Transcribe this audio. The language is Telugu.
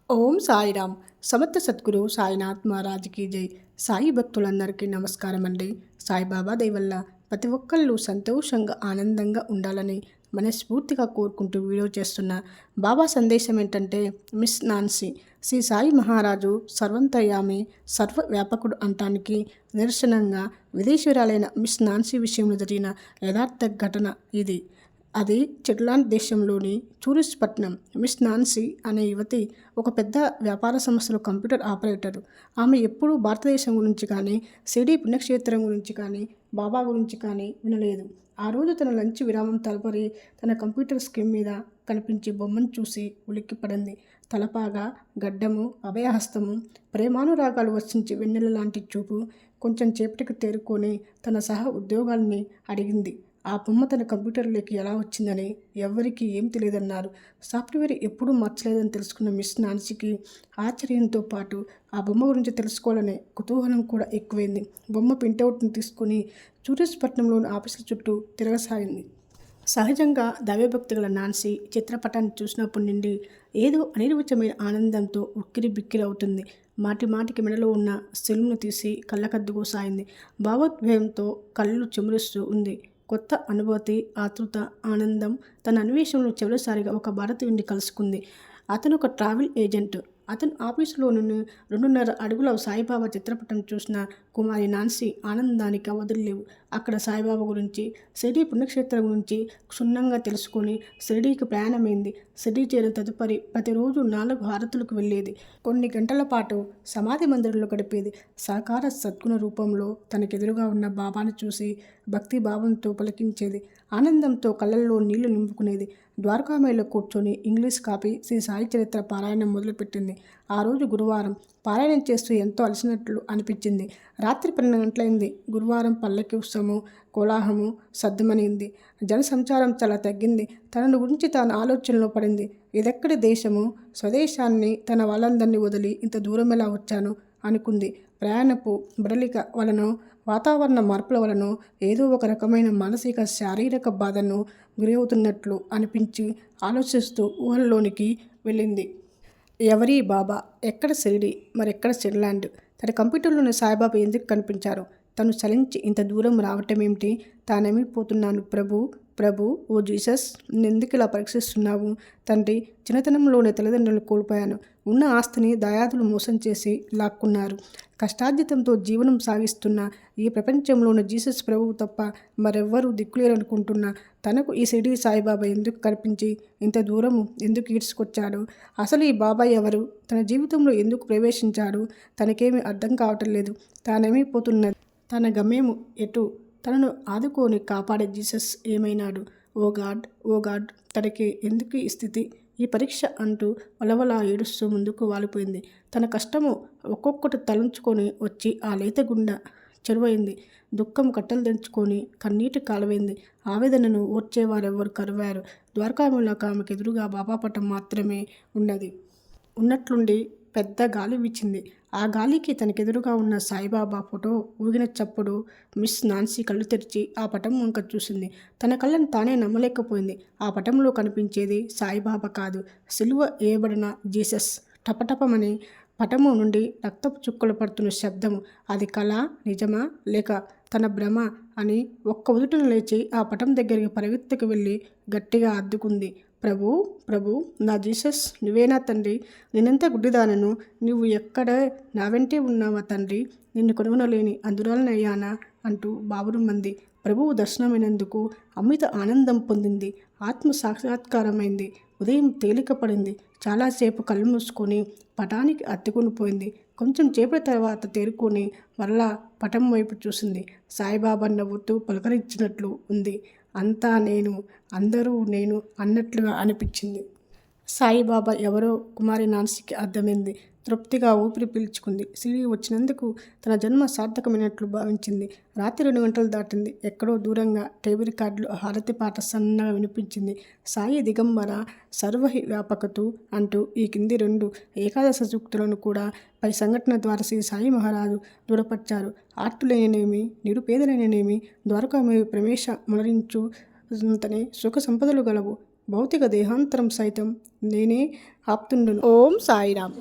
ఓం సాయిరామ్. సమర్థ సద్గురు సాయినాథ్ మహారాజ్కి జై. సాయి భక్తులందరికీ నమస్కారం అండి. సాయిబాబా దయ వల్ల ప్రతి ఒక్కళ్ళు సంతోషంగా ఆనందంగా ఉండాలని మనస్ఫూర్తిగా కోరుకుంటూ వీడియో చేస్తున్న బాబా సందేశం ఏంటంటే, మిస్ నాన్సీ శ్రీ సాయి మహారాజు సర్వంతర్యామి సర్వ వ్యాపకుడు అంటానికి నిరసనంగా విదేశీయురాలైన మిస్ నాన్సీ విషయంలో జరిగిన యథార్థ ఘటన ఇది. అది చెట్లాండ్ దేశంలోని పట్నం. మిస్ నాన్సీ అనే యువతి ఒక పెద్ద వ్యాపార సంస్థలో కంప్యూటర్ ఆపరేటర్. ఆమె ఎప్పుడూ భారతదేశం గురించి కానీ, షిరిడీ పుణ్యక్షేత్రం గురించి కానీ, బాబా గురించి కానీ వినలేదు. ఆ రోజు తన లంచ్ విరామం తలపరి తన కంప్యూటర్ స్క్రీన్ మీద కనిపించే బొమ్మను చూసి ఉలిక్కిపడింది. తలపాగా, గడ్డము, అభయహస్తము, ప్రేమానురాగాలు వర్షించి వెన్నెల లాంటి చూపు. కొంచెం చేపటికి తేరుకొని తన సహ ఉద్యోగాల్ని అడిగింది. ఆ బొమ్మ తన కంప్యూటర్లోకి ఎలా వచ్చిందని ఎవ్వరికీ ఏం తెలియదన్నారు. సాఫ్ట్వేర్ ఎప్పుడూ మార్చలేదని తెలుసుకున్న మిస్ నాన్సీకి ఆశ్చర్యంతో పాటు ఆ బొమ్మ గురించి తెలుసుకోవాలనే కుతూహలం కూడా ఎక్కువైంది. బొమ్మ ప్రింటౌట్ని తీసుకుని పట్నంలోని ఆఫీసుల చుట్టూ తిరగసాగింది. సహజంగా దైవభక్తి గల నాన్సీ చిత్రపటాన్ని చూసినప్పటి నుండి ఏదో అనిర్వచమైన ఆనందంతో ఉక్కిరి బిక్కిరి అవుతుంది. మాటి మాటికి మెడలో ఉన్న సెలుమును తీసి కళ్ళకద్దుకోసాగింది. భావోద్వేగంతో కళ్ళు చెమురుస్తూ ఉంది. కొత్త అనుభూతి, ఆతృత, ఆనందం. తన అన్వేషణలో చివరిసారిగా ఒక భారతీయుడిని కలుసుకుంది. అతను ఒక ట్రావెల్ ఏజెంట్. అతను ఆఫీసులో నుండి 2.5 అడుగుల సాయిబాబా చిత్రపటం చూసిన కుమారి నాన్సీ ఆనందానికి అవధులు లేవు. అక్కడ సాయిబాబా గురించి, షిరిడీ పుణ్యక్షేత్రం గురించి క్షుణ్ణంగా తెలుసుకొని షిరిడీకి ప్రయాణమైంది. షిరిడీ చేరిన తదుపరి ప్రతిరోజు 4 హారతులకు వెళ్ళేది. కొన్ని గంటల పాటు సమాధి మందిరంలో గడిపేది. సాకార సద్గుణ రూపంలో తనకెదురుగా ఉన్న బాబాను చూసి భక్తి భావంతో పలికించేది. ఆనందంతో కళ్ళల్లో నీళ్లు నింపుకునేది. ద్వారకామాయిలో కూర్చొని ఇంగ్లీష్ కాపీ శ్రీ సాయి చరిత్ర పారాయణం మొదలుపెట్టింది. ఆ రోజు గురువారం. పారాయణం చేస్తూ ఎంతో అలసినట్లు అనిపించింది. రాత్రి 12 గంటలైంది. గురువారం పల్లకి ఉత్సవము, కోలాహలము సద్దుమణింది. జనసంచారం చాలా తగ్గింది. తనను గురించి తాను ఆలోచనలో పడింది. ఇదెక్కడి దేశము? స్వదేశాన్ని, తన వాళ్ళందరినీ వదిలి ఇంత దూరం ఎలా వచ్చాను అనుకుంది. ప్రయాణపు బడలిక వలనో, వాతావరణ మార్పుల వలనో ఏదో ఒక రకమైన మానసిక, శారీరక బాధను గురవుతున్నట్లు అనిపించి ఆలోచిస్తూ ఊహల్లోనికి వెళ్ళింది. ఎవరి బాబా? ఎక్కడ షిరిడీ? మరెక్కడ చెట్లాండ్? తన కంప్యూటర్లోని సాయిబాబా ఎందుకు కనిపించారు? తను చలించి ఇంత దూరం రావటమేమిటి? తానేమైపోతున్నాను ప్రభు, ప్రభు, ఓ జీసస్, నిన్నెందుకు ఇలా పరీక్షిస్తున్నావు? తండ్రి, చిన్నతనంలోనే తల్లిదండ్రులను కోల్పోయాను. ఉన్న ఆస్తిని దాయాదులు మోసం చేసి లాక్కున్నారు. కష్టార్జితంతో జీవనం సాగిస్తున్న ఈ ప్రపంచంలోని జీసస్ ప్రభువు తప్ప మరెవ్వరూ దిక్కులేరనుకుంటున్నా తనకు ఈ షిరిడీ సాయిబాబా ఎందుకు కనిపించి ఇంత దూరము ఎందుకు ఈడ్చుకొచ్చాడు? అసలు ఈ బాబా ఎవరు? తన జీవితంలో ఎందుకు ప్రవేశించాడు? తనకేమీ అర్థం కావటం లేదు. తానేమైపోతున్నది? తన గమ్యము ఎటు? తనను ఆదుకొని కాపాడే జీసస్ ఏమైనాడు? ఓ గాడ్, ఓ గాడ్, తనకి ఎందుకు ఈ స్థితి, ఈ పరీక్ష అంటూ వలవలా ఏడుస్తూ ముందుకు వాలిపోయింది. తన కష్టము ఒక్కొక్కటి తలంచుకొని వచ్చి ఆ లేత గుండె చెరువైంది. దుఃఖం కట్టలు తెంచుకొని కన్నీటి కాలవైంది. ఆవేదనను ఓర్చేవారెవ్వరు కరువారు. ద్వారకాములకు ఆమెకు ఎదురుగా బాబా పటం మాత్రమే ఉన్నది. ఉన్నట్లుండి పెద్ద గాలి వీచింది. ఆ గాలికి తనకెదురుగా ఉన్న సాయిబాబా ఫోటో ఊగిన చప్పుడు మిస్ నాన్సీ కళ్ళు తెరిచి ఆ పటం వంక చూసింది. తన కళ్ళను తానే నమ్మలేకపోయింది. ఆ పటంలో కనిపించేది సాయిబాబా కాదు, సిలువ వేయబడిన జీసస్. టపటపమని పటము నుండి రక్తపు చుక్కలు పడుతున్న శబ్దము. అది కళ, నిజమా, లేక తన భ్రమ అని ఒక్క ఉదుటన లేచి ఆ పటం దగ్గరికి పరిగెత్తుకు వెళ్ళి గట్టిగా అద్దుకుంది. ప్రభు, ప్రభు, నా జీసస్, నువ్వేనా తండ్రి? నేనెంత గుడ్డిదానను? నువ్వు ఎక్కడ నా వెంటే ఉన్నావా తండ్రి? నిన్ను కనుగొనలేని అందురాలనయ్యానా అంటూ బావురుమంది. ప్రభువు దర్శనమైనందుకు అమిత ఆనందం పొందింది. ఆత్మ సాక్షాత్కారమైంది. ఉదయం తేలిక పడింది. చాలాసేపు కళ్ళు మూసుకొని పటానికి అత్తుకుని పోయింది. కొంచెం చేపటి తర్వాత తేరుకొని మరలా పటం వైపు చూసింది. సాయిబాబా నవ్వుతూ పలకరించినట్లు ఉంది. అంతా నేను, అందరూ నేను అన్నట్లుగా అనిపించింది. సాయిబాబా ఎవరో కుమారి నాన్సీకి అర్థమైంది. తృప్తిగా ఊపిరి పీల్చుకుంది. షిరిడీ వచ్చినందుకు తన జన్మ సార్థకమైనట్లు భావించింది. రాత్రి 2 గంటలు దాటింది. ఎక్కడో దూరంగా టేబుల్ రికార్డులో హారతి పాట సన్నగా వినిపించింది. సాయి దిగంబర సర్వహి వ్యాపకతు అంటూ ఈ కింది 2 ఏకాదశ సూక్తులను కూడా పై సంఘటన ద్వారా శ్రీ సాయి మహారాజు దృఢపరిచారు. ఆర్తులైననేమి, నిరుపేదలైననేమి ద్వారకామయి ప్రవేశ మునరించు తనే సుఖ సంపదలు గలవు. భౌతిక దేహాంతరం సైతం నేనే ఆప్తుండును. ఓం సాయిరామ్.